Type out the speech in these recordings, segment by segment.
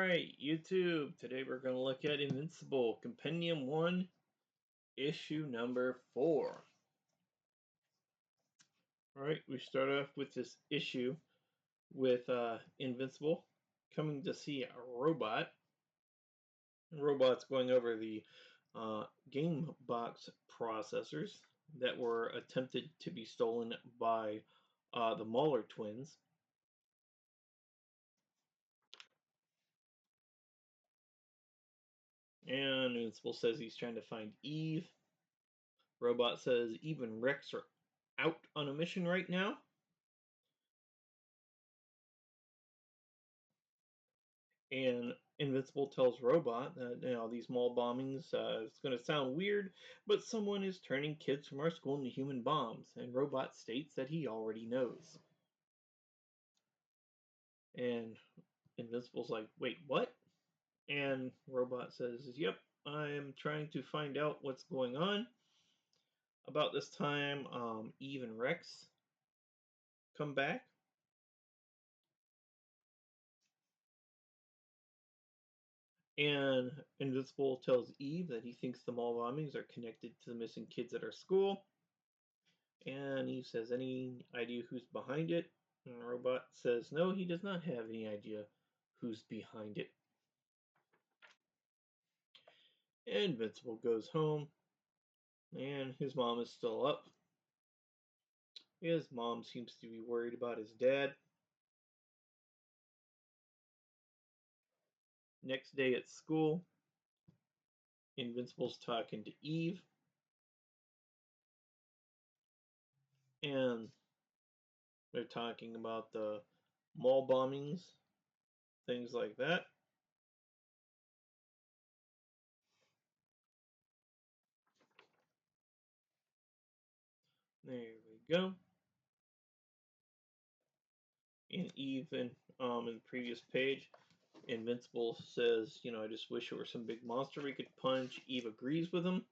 Alright, YouTube. Today we're going to look at Invincible, Compendium 1, issue number 4. Alright, we start off with this issue with Invincible coming to see a robot. The robot's going over the game box processors that were attempted to be stolen by the Mauler twins. And Invincible says he's trying to find Eve. Robot says Eve and Rex are out on a mission right now. And Invincible tells Robot that these mall bombings, it's going to sound weird, but someone is turning kids from our school into human bombs. And Robot states that he already knows. And Invincible's like, wait, what? And Robot says, yep, I'm trying to find out what's going on. About this time, Eve and Rex come back. And Invincible tells Eve that he thinks the mall bombings are connected to the missing kids at our school. And Eve says, any idea who's behind it? And the robot says, no, he does not have any idea who's behind it. And Invincible goes home, and his mom is still up. His mom seems to be worried about his dad. Next day at school, Invincible's talking to Eve. And they're talking about the mall bombings, things like that. There we go. And Eve, in the previous page, Invincible says, I just wish there were some big monster we could punch. Eve agrees with him.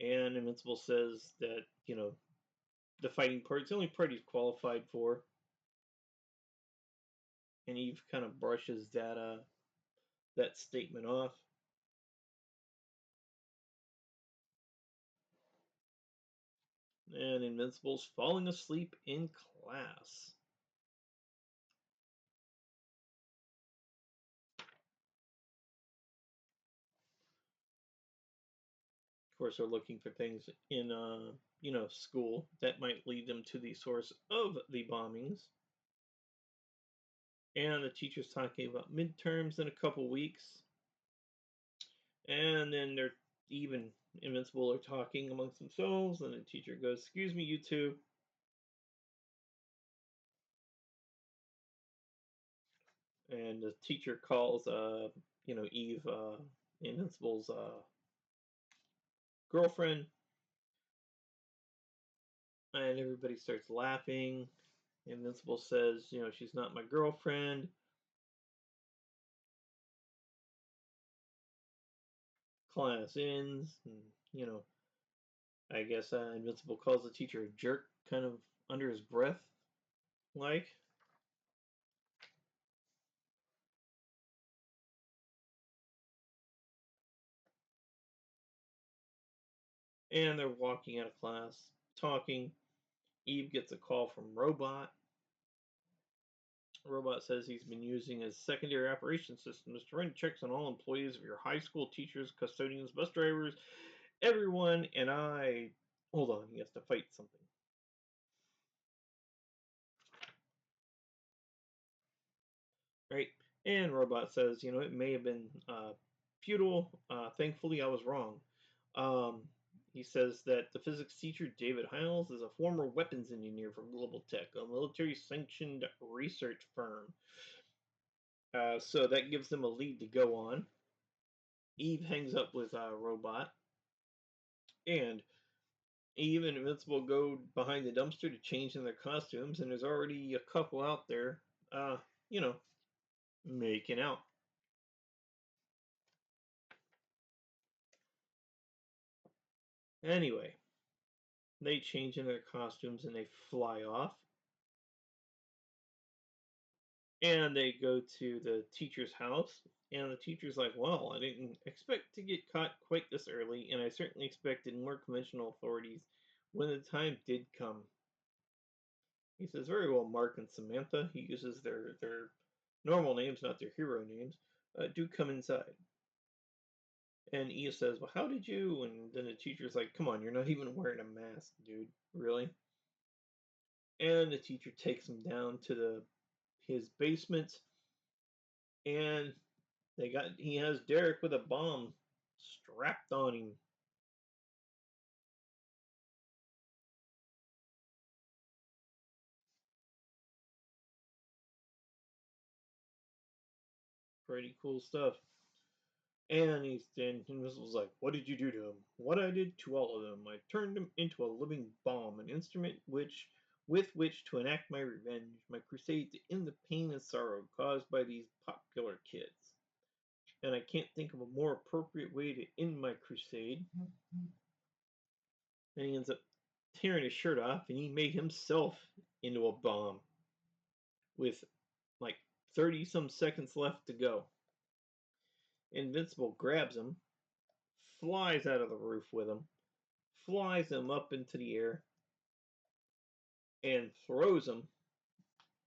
And Invincible says that, the fighting part's the only part he's qualified for. And Eve kind of brushes that statement off. And Invincible's falling asleep in class. Of course, they're looking for things in, school that might lead them to the source of the bombings. And the teacher's talking about midterms in a couple weeks. And then they're even Invincible are talking amongst themselves, and the teacher goes, excuse me, you two. And the teacher calls, Eve, Invincible's girlfriend. And everybody starts laughing. Invincible says, she's not my girlfriend. Class ends, and, I guess Invincible calls the teacher a jerk, kind of under his breath, like. And they're walking out of class, talking. Eve gets a call from Robot. Robot says he's been using his secondary operations systems to run checks on all employees of your high school, teachers, custodians, bus drivers, everyone, and I... Hold on, he has to fight something. Right? And Robot says, it may have been futile. Thankfully, I was wrong. He says that the physics teacher, David Hiles, is a former weapons engineer from Global Tech, a military-sanctioned research firm. So that gives them a lead to go on. Eve hangs up with Robot, and Eve and Invincible go behind the dumpster to change in their costumes, and there's already a couple out there, making out. Anyway, they change in their costumes and they fly off. And they go to the teacher's house, and the teacher's like, "Well, I didn't expect to get caught quite this early, and I certainly expected more conventional authorities when the time did come." He says, "Very well, Mark and Samantha." He uses their normal names, not their hero names. Do come inside. And Eve says, "Well, how did you?" And then the teacher's like, "Come on, you're not even wearing a mask, dude. Really?" And the teacher takes him down to the his basement, and he has Derek with a bomb strapped on him. Pretty cool stuff. And Invisible's like, "What did you do to him?" "What I did to all of them. I turned him into a living bomb, an instrument with which to enact my revenge, my crusade to end the pain and sorrow caused by these popular kids. And I can't think of a more appropriate way to end my crusade." And he ends up tearing his shirt off, and he made himself into a bomb with like 30 some seconds left to go. Invincible grabs him, flies out of the roof with him, flies him up into the air, and throws him,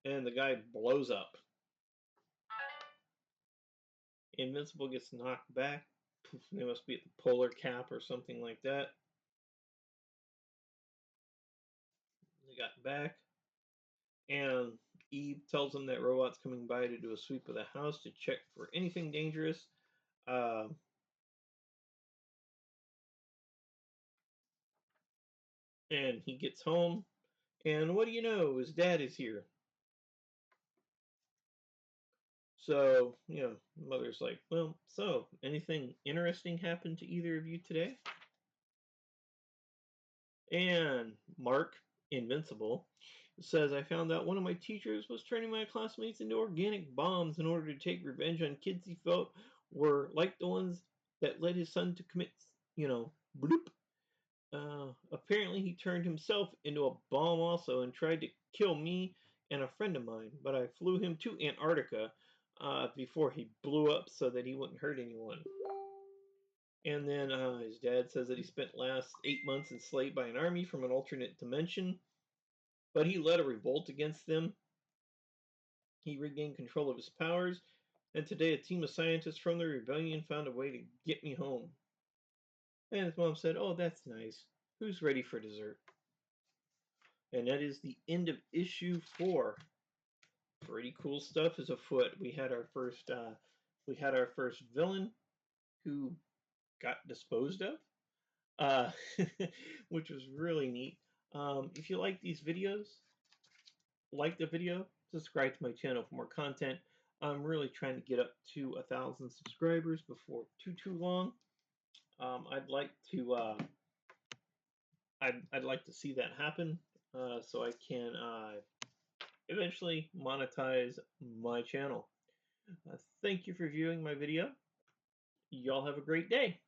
and the guy blows up. Invincible gets knocked back. They must be at the polar cap or something like that. They got back, and Eve tells him that Robot's coming by to do a sweep of the house to check for anything dangerous. Uh, and he gets home, and what do you know? His dad is here. So, Mother's like, "Well, so, anything interesting happened to either of you today?" And Mark, Invincible, says, "I found out one of my teachers was turning my classmates into organic bombs in order to take revenge on kids he felt were like the ones that led his son to commit, bloop. Apparently, he turned himself into a bomb also and tried to kill me and a friend of mine, but I flew him to Antarctica before he blew up so that he wouldn't hurt anyone." And then his dad says that he spent last 8 months enslaved by an army from an alternate dimension, but he led a revolt against them. He regained control of his powers, and today a team of scientists from the rebellion found a way to get me home. And his mom said, "Oh, that's nice. Who's ready for dessert?" And that is the end of issue 4. Pretty cool stuff is afoot. We had our first villain who got disposed of, uh, which was really neat. If you like these videos, like the video, subscribe to my channel for more content. I'm really trying to get up to 1,000 subscribers before too long. I'd like to I'd like to see that happen so I can eventually monetize my channel. Thank you for viewing my video. Y'all have a great day.